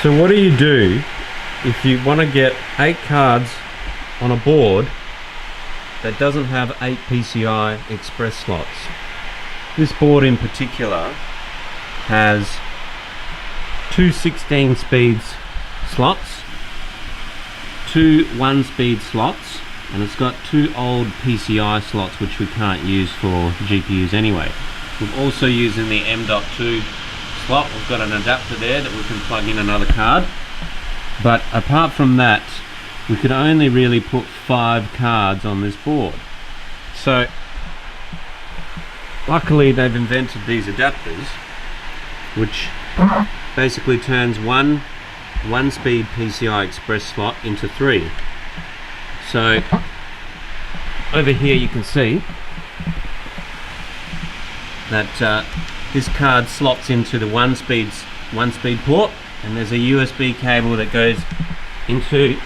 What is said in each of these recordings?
So what do you do if you want to get 8 cards on a board that doesn't have 8 PCI Express slots? This board in particular has 2 16 speeds slots, 2 1-speed slots, and it's got 2 old PCI slots which we can't use for GPUs anyway. We've also using the M.2 slot. We've got an adapter there that we can plug in another card, but apart from that we could only really put 5 cards on this board. So luckily they've invented these adapters which basically turns one speed PCI Express slot into 3. So over here you can see that this card slots into the one speed port, and there's a USB cable that goes into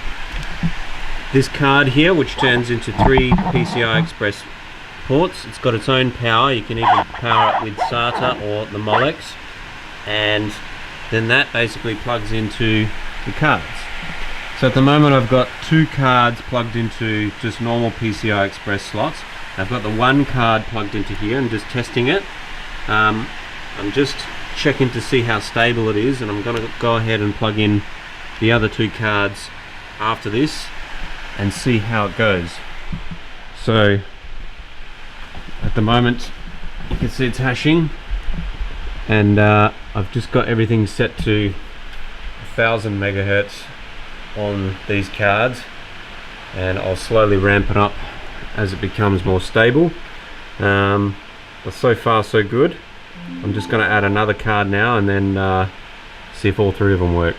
this card here which turns into 3 PCI Express ports. It's got its own power. You can even power it with SATA or the Molex, and then that basically plugs into the cards. So at the moment I've got 2 cards plugged into just normal PCI Express slots. I've got the 1 card plugged into here and just testing it. I'm just checking to see how stable it is, and I'm going to go ahead and plug in the other 2 cards after this and see how it goes. So at the moment you can see it's hashing, and I've just got everything set to 1000 megahertz on these cards, and I'll slowly ramp it up as it becomes more stable. But so far so good. I'm just going to add another card now and then see if all 3 of them work.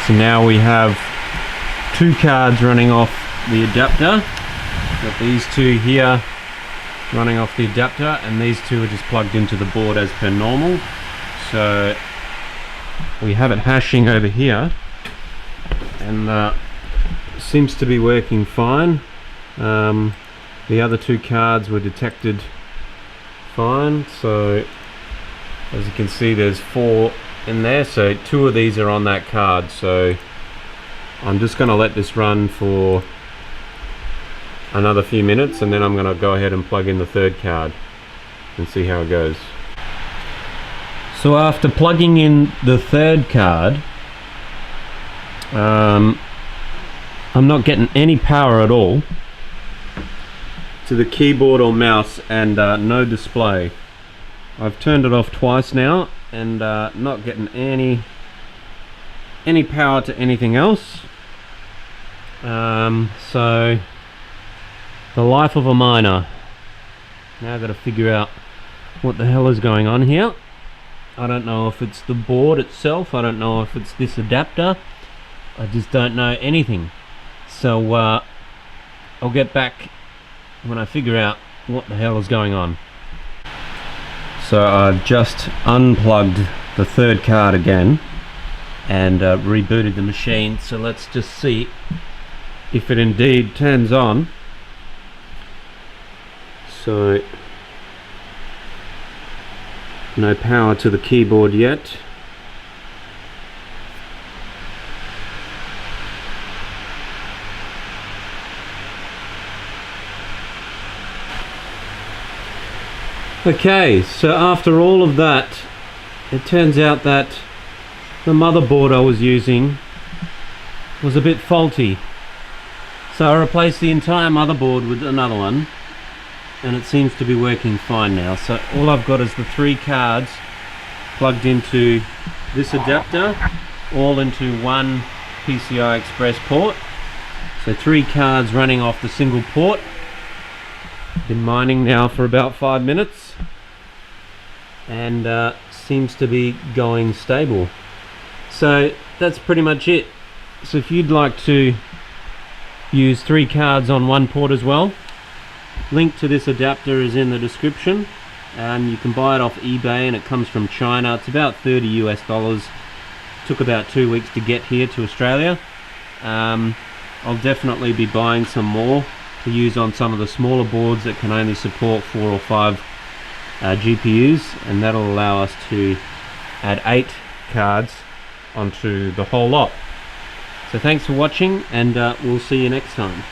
So now we have 2 cards running off the adapter. Got these 2 here running off the adapter, and these 2 are just plugged into the board as per normal. So we have it hashing over here, and seems to be working fine. The other 2 cards were detected fine, so as you can see there's 4 in there, so 2 of these are on that card. So I'm just going to let this run for another few minutes, and then I'm going to go ahead and plug in the 3rd card and see how it goes. So after plugging in the 3rd card, I'm not getting any power at all to the keyboard or mouse, and no display. I've turned it off twice now, and not getting any power to anything else. So the life of a miner. Now I've got to figure out what the hell is going on here. I don't know if it's the board itself, I don't know if it's this adapter, I just don't know anything. So I'll get back when I figure out what the hell is going on. So I've just unplugged the 3rd card again and rebooted the machine, so let's just see if it indeed turns on. So no power to the keyboard yet. Okay, so after all of that, it turns out that the motherboard I was using was a bit faulty. So I replaced the entire motherboard with another one, and it seems to be working fine now. So all I've got is the 3 cards plugged into this adapter, all into one PCI Express port. So 3 cards running off the single port. Been mining now for about 5 minutes, and seems to be going stable. So that's pretty much it. So if you'd like to use 3 cards on one port as well, link to this adapter is in the description. You can buy it off eBay, and it comes from China. It's about $30 US. Took about 2 weeks to get here to Australia. I'll definitely be buying some more to use on some of the smaller boards that can only support 4 or 5 GPUs, and that'll allow us to add 8 cards onto the whole lot. So thanks for watching, and we'll see you next time.